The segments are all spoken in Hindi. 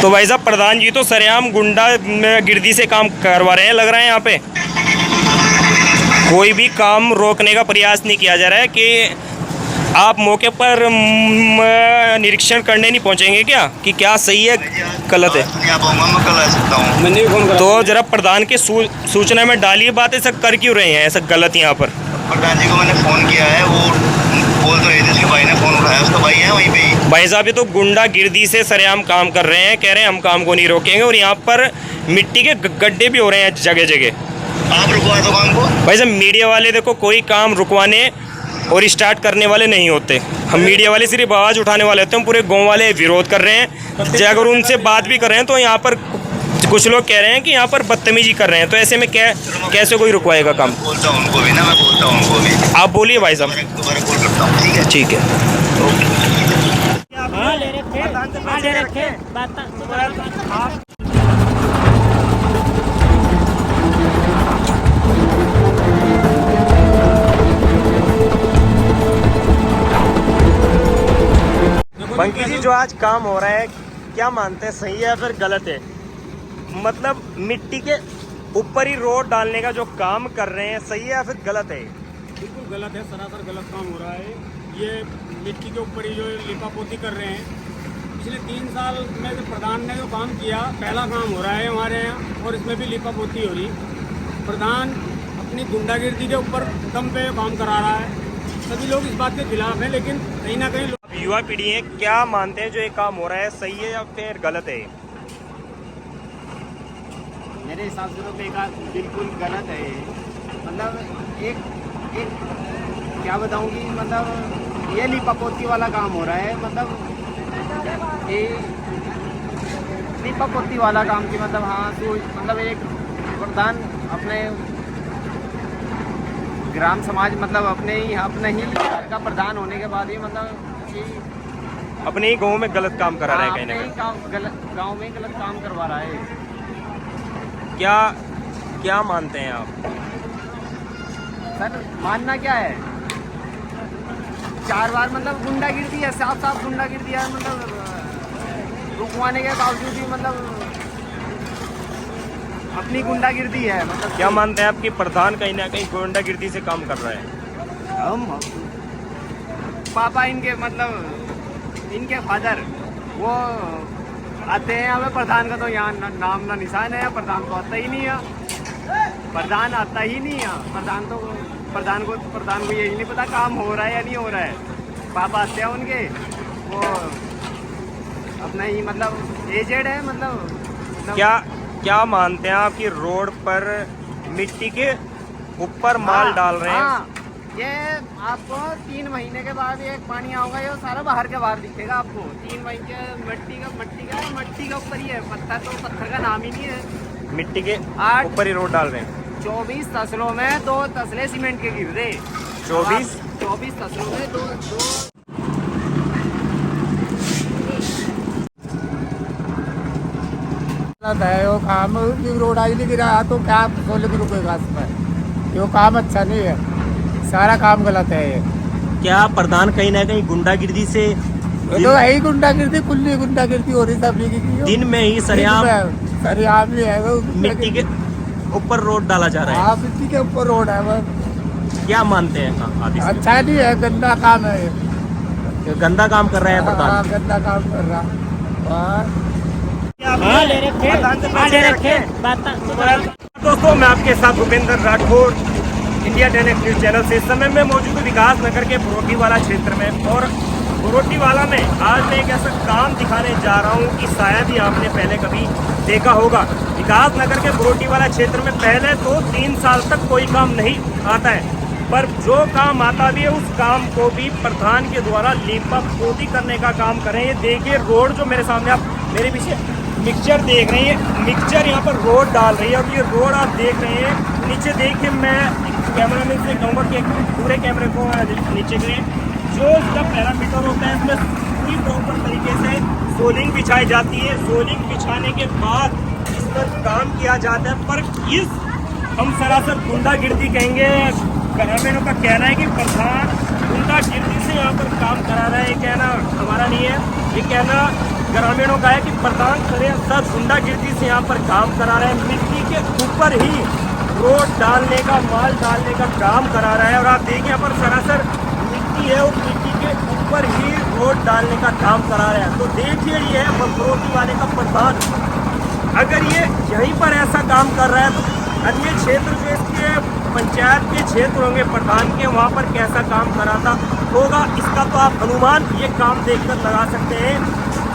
तो भाई साहब प्रधान जी तो सरेआम गुंडा गिरदी से काम करवा रहे हैं, लग रहा है। यहाँ पे कोई भी काम रोकने का प्रयास नहीं किया जा रहा है कि आप मौके पर निरीक्षण करने नहीं पहुंचेंगे क्या कि क्या सही है गलत है। तो जरा प्रधान के सूचना में डालिए बात, ऐसा कर क्यों रहे हैं ऐसा गलत यहाँ पर। प्रधान जी को मैंने फ़ोन किया है, वो बोल तो रहे थे, उसके भाई ने फ़ोन उठाया, उसका भाई है वहीं पे। भाई साहब ये तो गुंडा गिरदी से सरेआम काम कर रहे हैं, कह रहे हैं हम काम को नहीं रोकेंगे, और यहाँ पर मिट्टी के गड्ढे भी हो रहे हैं जगह जगह। आप रुकवा दो काम को। भाई साहब मीडिया वाले देखो कोई काम रुकवाने और स्टार्ट करने वाले नहीं होते, हम मीडिया वाले सिर्फ आवाज़ उठाने वाले होते हैं। पूरे गाँव वाले विरोध कर रहे हैं, अगर उनसे बात भी कर रहे हैं तो यहाँ पर कुछ लोग कह रहे हैं कि यहाँ पर बदतमीजी कर रहे हैं, तो ऐसे में कैसे कोई रुकवाएगा काम। बोलता हूँ उनको भी ना, मैं बोलता हूँ उनको भी। आप बोलिए भाई साहब। दोबारा कॉल करता हूँ, ठीक है। ठीक है। बंकी जी जो आज काम हो रहा है क्या मानते हैं, सही है या फिर गलत है। मतलब मिट्टी के ऊपर ही रोड डालने का जो काम कर रहे हैं, सही है या फिर गलत है। बिल्कुल गलत है, सरासर गलत काम हो रहा है। ये मिट्टी के ऊपर ही जो लिपापोती कर रहे हैं, पिछले 3 साल में जो प्रधान ने जो काम किया, पहला काम हो रहा है हमारे यहाँ, और इसमें भी लिपापोती हो रही। प्रधान अपनी गुंडागिर्दी के ऊपर दम पे काम करा रहा है। सभी लोग इस बात के खिलाफ हैं, लेकिन कहीं ना कहीं युवा पीढ़ी है, क्या मानते हैं जो ये काम हो रहा है, सही है या फिर गलत है। मेरे हिसाब से तो बेकार, बिल्कुल गलत है ये। मतलब एक क्या बताऊंगी, मतलब ये लिपापोती वाला काम हो रहा है। मतलब ये लिपापोती वाला काम की मतलब हाँ मतलब एक प्रधान अपने ग्राम समाज मतलब अपने ही का प्रधान होने के बाद ही मतलब कि अपने ही गाँव में गलत काम करा रहा है कहीं ना अपने ही गाँव में गलत काम करवा रहा है। क्या मानते हैं आप। सर मानना क्या है, 4 बार मतलब गुंडागिर्दी है, साफ गुंडागिर्दी है। मतलब रुकवाने के बावजूद भी मतलब अपनी गुंडागिर्दी है। मतलब क्या मानते हैं आप कि प्रधान कहीं ना कहीं गुंडागिर्दी से काम कर रहा है। हम पापा इनके मतलब इनके फादर वो आते हैं हमें, प्रधान का तो यहाँ नाम ना निशान है। प्रधान तो आता ही नहीं है, प्रधान आता ही नहीं है। प्रधान को यही नहीं पता काम हो रहा है या नहीं हो रहा है। पापा आते हैं उनके, वो अपना ही मतलब एजेड है। मतलब क्या मानते हैं आप कि रोड पर मिट्टी के ऊपर माल डाल रहे हैं। हाँ, ये आपको 3 महीने के बाद ये पानी आऊंगा, ये सारा बाहर के बाहर दिखेगा आपको। 3 महीने मट्टी का ऊपर ही है, पत्थर का नाम ही नहीं है। मिट्टी के ऊपर ही रोड डाल रहे हैं। 24 तसलों में 2 तसले सीमेंट के गिर दे। 24 तसलों में 2 है वो काम। रोड आई नहीं गिरा तो क्या सोले भी रुकेगा इसमें, वो काम अच्छा नहीं है, सारा काम गलत है ये। क्या प्रधान कहीं ना कहीं गुंडागिर्दी से तो यही गुंडागिर्दी, कुल्ली गुंडागिर्दी हो रही सब की दिन में ही सरेआम ही है वो मिट्टी के ऊपर रोड डाला जा रहा है। हाँ मिट्टी के ऊपर रोड है वो। क्या मानते हैं आप इसे? अच्छा नहीं है, गंदा काम है ये। गंदा काम कर रहे हैं प्रधान। गंदा काम कर रहा। दोस्तों मैं आपके साथ Bhupendra Rathore, India Tenex news channel से। इस समय मैं मौजूद हूँ विकास नगर के बरोटीवाला क्षेत्र में, और बरोटीवाला में आज मैं एक ऐसा काम दिखाने जा रहा हूँ कि शायद ही आपने पहले कभी देखा होगा। विकास नगर के बरोटीवाला क्षेत्र में पहले तो 3 साल तक कोई काम नहीं आता है, पर जो काम आता भी है उस काम को भी प्रधान के द्वारा लिपापोती करने का काम करें। ये देखिए रोड जो मेरे सामने, आप मेरे पीछे मिक्सचर देख रहे हैं, मिक्सचर यहाँ पर रोड डाल रही है। और ये रोड आप देख रहे हैं, नीचे देखिए, मैं कैमरामैन से कहूँगा कि पूरे कैमरे को नीचे करें। जो इसका पैरामीटर होता है इसमें पूरी प्रॉपर तरीके से सोलिंग बिछाई जाती है। सोलिंग बिछाने के बाद इस पर काम किया जाता है, पर हम सरासर गुंडागिर्दी कहेंगे। ग्रामीणों का कहना है कि प्रधान गुंडागिर्दी से यहाँ पर काम करा रहा है। ये कहना हमारा नहीं है, ये कहना ग्रामीणों का है कि प्रधान सर गुंडागिर्दी से यहाँ पर काम करा रहे हैं, मिट्टी के ऊपर ही रोड डालने का, माल डालने का काम करा रहा है। और आप देखिए यहाँ पर सरासर मिट्टी है और मिट्टी के ऊपर ही रोड डालने का काम करा रहे हैं। तो देखिए ये है बरोटी वाले का प्रधान, अगर ये यहीं पर ऐसा काम कर रहा है तो अन्य क्षेत्र जो इसके पंचायत के क्षेत्र होंगे प्रधान के, वहाँ पर कैसा काम कराता होगा, इसका तो आप अनुमान ये काम देखकर लगा सकते हैं।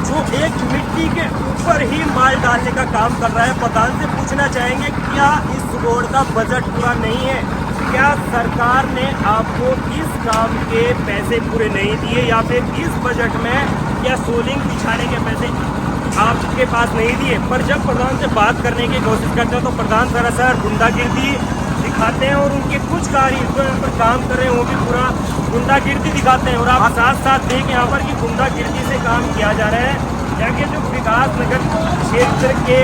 जो एक मिट्टी के ऊपर ही माल डालने का काम कर रहा है। प्रधान से पूछना चाहेंगे क्या इस रोड का बजट पूरा नहीं है, क्या सरकार ने आपको इस काम के पैसे पूरे नहीं दिए, या फिर इस बजट में क्या सोलिंग बिछाने के पैसे आपके पास नहीं दिए। पर जब प्रधान से बात करने की कोशिश करते हैं तो प्रधान सरासर गुंडागिर्दी दिखाते हैं और उनके कुछ कार्य जो यहाँ पर काम कर रहे हैं वो भी पूरा गुंडागिर्दी दिखाते हैं। और आप साथ साथ देखें यहाँ पर कि गुंडागिर्दी से काम किया जा रहा है। यहाँ के जो विकास नगर क्षेत्र के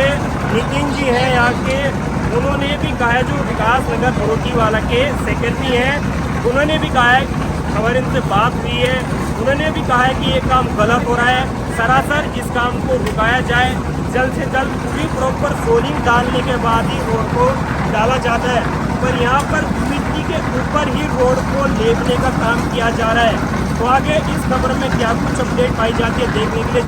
नितिन जी हैं यहाँ के, उन्होंने भी कहा है, जो विकास नगर बरोटी वाला के सेक्रेटरी हैं, उन्होंने भी कहा है, खबर इनसे बात हुई है, उन्होंने भी कहा है कि ये काम गलत हो रहा है, सरासर इस काम को रुकाया जाए, जल्द से जल्द पूरी प्रॉपर सोलिंग डालने के बाद ही रोड को डाला जाता है। पर यहाँ पर मिट्टी के ऊपर ही रोड को लेपने का काम किया जा रहा है। तो आगे इस खबर में क्या कुछ अपडेट पाई जाती है देखने के लिए